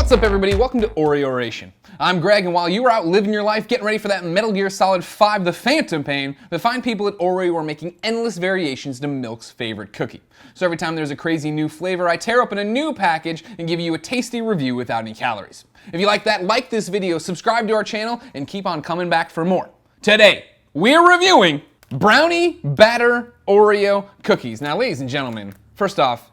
What's up, everybody? Welcome to Oreo Oration. I'm Greg, and while you were out living your life getting ready for that Metal Gear Solid 5 The Phantom Pain, the fine people at Oreo are making endless variations to Milk's favorite cookie. So every time there's a crazy new flavor, I tear open a new package and give you a tasty review without any calories. If you like that, like this video, subscribe to our channel, and keep on coming back for more. Today, we're reviewing Brownie Batter Oreo Cookies. Now, ladies and gentlemen, first off,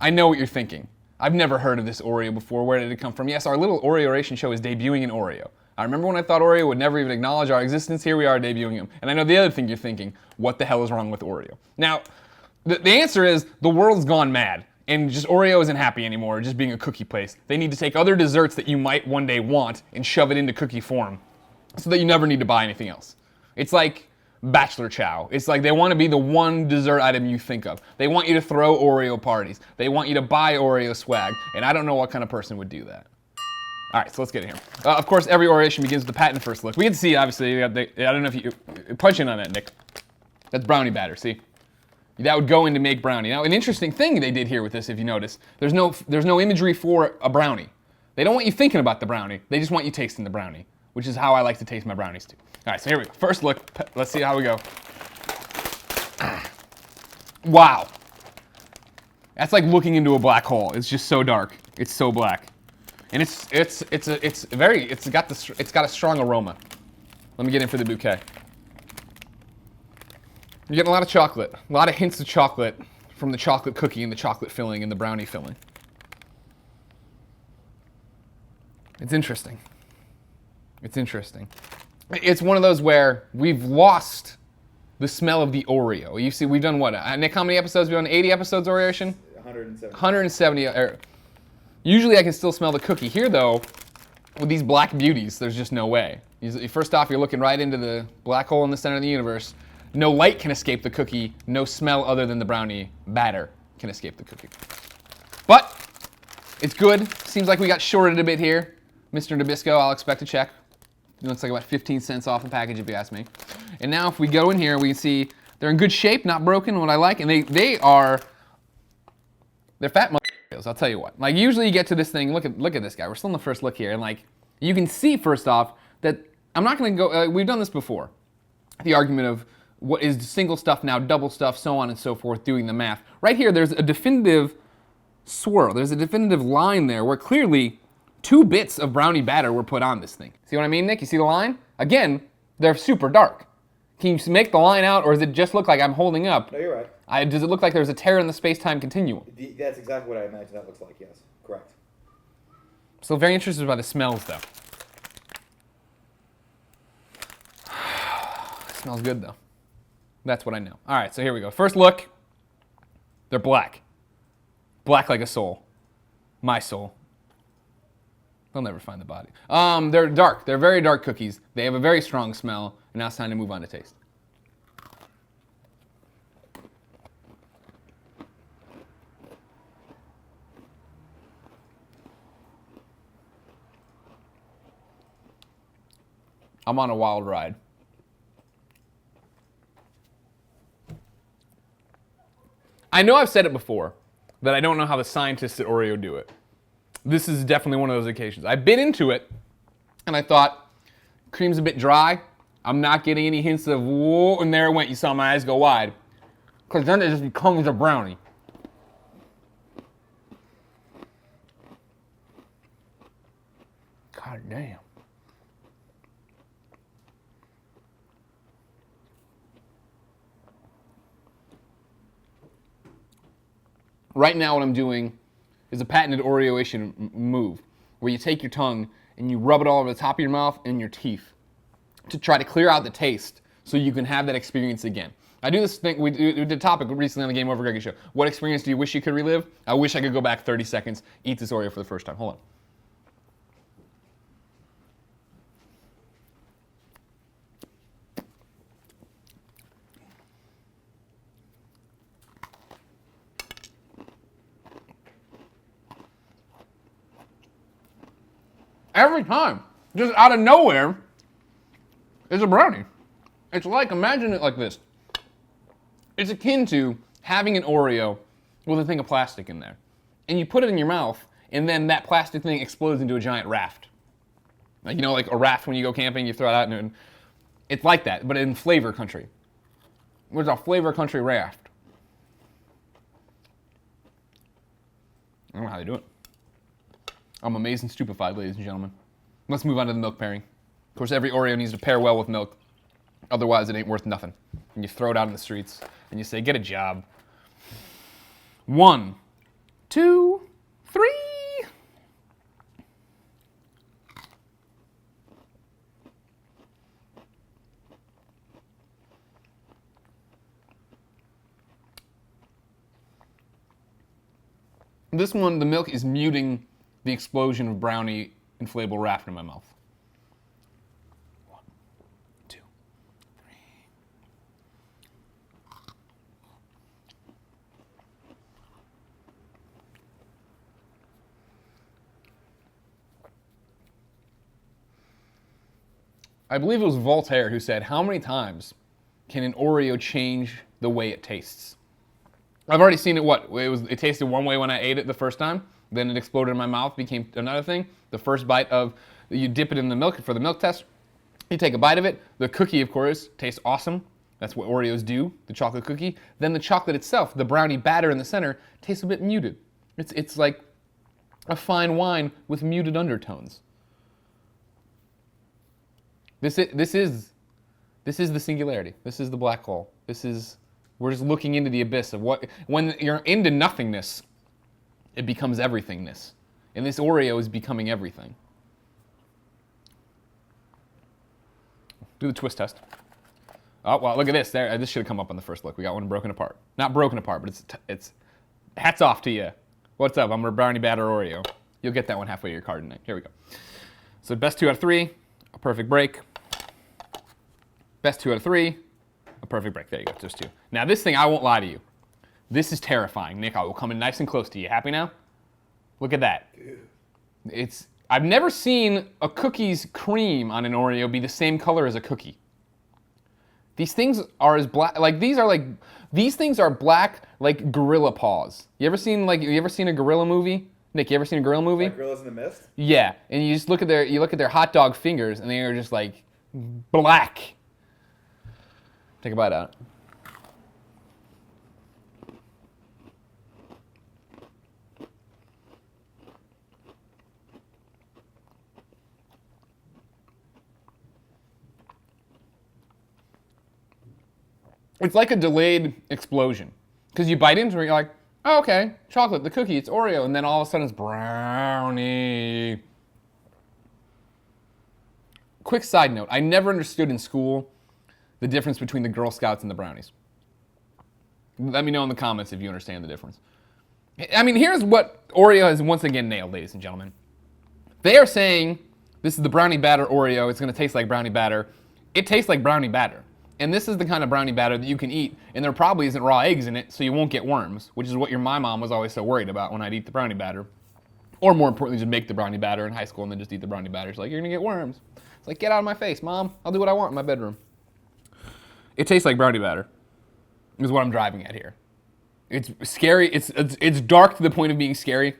I know what you're thinking. I've never heard of this Oreo before. Where did it come from? Yes, our little Oreo Oration show is debuting an Oreo. I remember when I thought Oreo would never even acknowledge our existence. Here we are debuting him. And I know the other thing you're thinking, what the hell is wrong with Oreo? Now, the answer is the world's gone mad. And just Oreo isn't happy anymore, just being a cookie place. They need to take other desserts that you might one day want and shove it into cookie form so that you never need to buy anything else. It's like Bachelor Chow. It's like they want to be the one dessert item you think of. They want you to throw Oreo parties. They want you to buy Oreo swag, and I don't know what kind of person would do that. All right, so let's get in here. Of course, every Oration begins with the patent first look. We can see, obviously, I don't know if you punch in on that, Nick. That's brownie batter, see? That would go in to make brownie. Now, an interesting thing they did here with this, if you notice, there's no imagery for a brownie. They don't want you thinking about the brownie. They just want you tasting the brownie, which is how I like to taste my brownies too. All right, so here we go. First look. Let's see how we go. Wow. That's like looking into a black hole. It's just so dark. It's so black, and it's got a strong aroma. Let me get in for the bouquet. You're getting a lot of chocolate, a lot of hints of chocolate from the chocolate cookie and the chocolate filling and the brownie filling. It's interesting. It's interesting. It's one of those where we've lost the smell of the Oreo. You see, we've done what? Nick, how many episodes? We've done 80 episodes of Oration? 170. 170. Usually I can still smell the cookie. Here, though, with these black beauties, there's just no way. First off, you're looking right into the black hole in the center of the universe. No light can escape the cookie. No smell other than the brownie batter can escape the cookie. But it's good. Seems like we got shorted a bit here. Mr. Nabisco, I'll expect a check. It looks like about 15 cents off a package, if you ask me. And now if we go in here, we can see they're in good shape, not broken, what I like. And they're fat motherfuckers, I'll tell you what. Like, usually you get to this thing, look at this guy. We're still in the first look here. And like, you can see first off that I'm not gonna go, we've done this before. The argument of what is single stuff now, double stuff, so on and so forth, doing the math. Right here, there's a definitive swirl. There's a definitive line there where clearly 2 bits of brownie batter were put on this thing. See what I mean, Nick? You see the line? Again, they're super dark. Can you make the line out, or does it just look like I'm holding up? No, you're right. Does it look like there's a tear in the space-time continuum? That's exactly what I imagine that looks like, yes. Correct. So very interested by the smells, though. It smells good, though. That's what I know. All right, so here we go. First look. They're black. Black like a soul. My soul. They'll never find the body. They're dark. They're very dark cookies. They have a very strong smell. And now it's time to move on to taste. I'm on a wild ride. I know I've said it before, that I don't know how the scientists at Oreo do it. This is definitely one of those occasions. I bit into it, and I thought, cream's a bit dry. I'm not getting any hints of, whoa, and there it went. You saw my eyes go wide. Because then it just becomes a brownie. God damn. Right now what I'm doing is a patented Oreo-ation move, where you take your tongue and you rub it all over the top of your mouth and your teeth to try to clear out the taste so you can have that experience again. I do this thing, we did a topic recently on the Game Over Greggy show. What experience do you wish you could relive? I wish I could go back 30 seconds, eat this Oreo for the first time. Hold on. Every time, just out of nowhere, is a brownie. It's like, imagine it like this. It's akin to having an Oreo with a thing of plastic in there. And you put it in your mouth, and then that plastic thing explodes into a giant raft. Like, you know, like a raft when you go camping, you throw it out, and it's like that, but in flavor country. There's a flavor country raft. I don't know how they do it. I'm amazed and stupefied, ladies and gentlemen. Let's move on to the milk pairing. Of course, every Oreo needs to pair well with milk. Otherwise, it ain't worth nothing. And you throw it out in the streets, and you say, get a job. 1, 2, 3. This one, the milk is muting the explosion of brownie inflatable raft in my mouth. 1, 2, 3. I believe it was Voltaire who said, how many times can an Oreo change the way it tastes? I've already seen it. It tasted one way when I ate it the first time. Then it exploded in my mouth, became another thing. The first bite you dip it in the milk for the milk test. You take a bite of it. The cookie, of course, tastes awesome. That's what Oreos do, the chocolate cookie. Then the chocolate itself, the brownie batter in the center, tastes a bit muted. It's like a fine wine with muted undertones. This is the singularity. This is the black hole. We're just looking into the abyss of what, when you're into nothingness, it becomes everythingness. And this Oreo is becoming everything. Do the twist test. Oh, well, look at this. This should have come up on the first look. We got one broken apart. Not broken apart, but it's hats off to you. What's up? I'm a Brownie Batter Oreo. You'll get that one halfway to your card tonight. Here we go. So best 2 out of 3, a perfect break. Best 2 out of 3. A perfect break. There you go. Just 2. Now this thing, I won't lie to you. This is terrifying. Nick, I will come in nice and close to you. Happy now? Look at that. I've never seen a cookie's cream on an Oreo be the same color as a cookie. These things are as black, these things are black like gorilla paws. You ever seen a gorilla movie? Nick, you ever seen a gorilla movie? Like Gorillas in the Mist? Yeah, and you just look at their hot dog fingers and they are just like black. Take a bite out. It's like a delayed explosion. Because you bite into it, you're like, oh, okay, chocolate, the cookie, it's Oreo, and then all of a sudden it's brownie. Quick side note, I never understood in school the difference between the Girl Scouts and the brownies. Let me know in the comments if you understand the difference. I mean, here's what Oreo has once again nailed, ladies and gentlemen. They are saying, this is the Brownie Batter Oreo, it's gonna taste like brownie batter. It tastes like brownie batter. And this is the kind of brownie batter that you can eat, and there probably isn't raw eggs in it, so you won't get worms, which is what my mom was always so worried about when I'd eat the brownie batter. Or more importantly, just make the brownie batter in high school and then just eat the brownie batter. She's like, you're gonna get worms. It's like, get out of my face, Mom. I'll do what I want in my bedroom. It tastes like brownie batter, is what I'm driving at here. It's scary, it's dark to the point of being scary.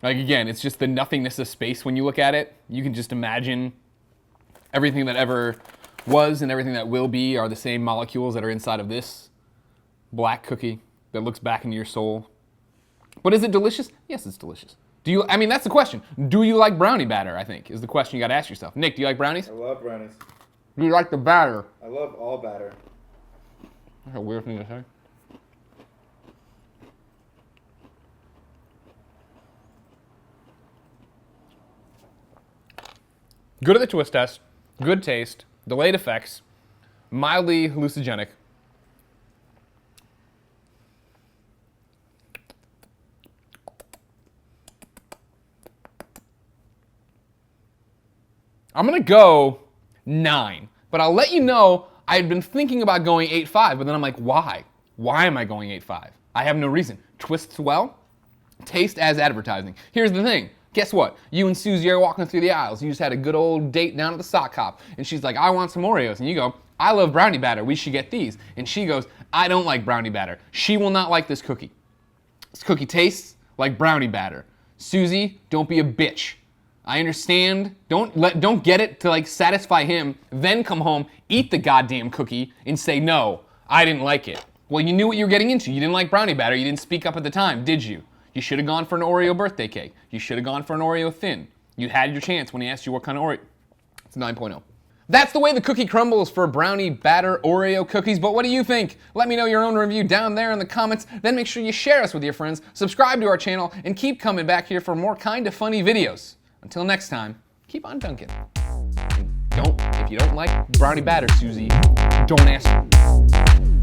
Like again, it's just the nothingness of space when you look at it. You can just imagine everything that ever was and everything that will be are the same molecules that are inside of this black cookie that looks back into your soul. But is it delicious? Yes, it's delicious. That's the question. Do you like brownie batter, I think, is the question you gotta ask yourself. Nick, do you like brownies? I love brownies. Do you like the batter? I love all batter. That's a weird thing to say. Good at the twist test, good taste, delayed effects, mildly hallucinogenic. I'm gonna go 9, but I'll let you know I had been thinking about going 8.5, but then I'm like, why? Why am I going 8.5? I have no reason. Twists well, taste as advertising. Here's the thing. Guess what? You and Susie are walking through the aisles. You just had a good old date down at the sock hop. And she's like, I want some Oreos. And you go, I love brownie batter. We should get these. And she goes, I don't like brownie batter. She will not like this cookie. This cookie tastes like brownie batter. Susie, don't be a bitch. I understand. Don't get it to like satisfy him, then come home, eat the goddamn cookie, and say, no, I didn't like it. Well, you knew what you were getting into. You didn't like brownie batter. You didn't speak up at the time, did you? You should have gone for an Oreo birthday cake. You should have gone for an Oreo thin. You had your chance when he asked you what kind of Oreo. It's 9.0. That's the way the cookie crumbles for Brownie Batter Oreo Cookies, but what do you think? Let me know your own review down there in the comments, then make sure you share us with your friends, subscribe to our channel, and keep coming back here for more kinda funny videos. Until next time, keep on dunking. And if you don't like brownie batter, Susie, don't ask me.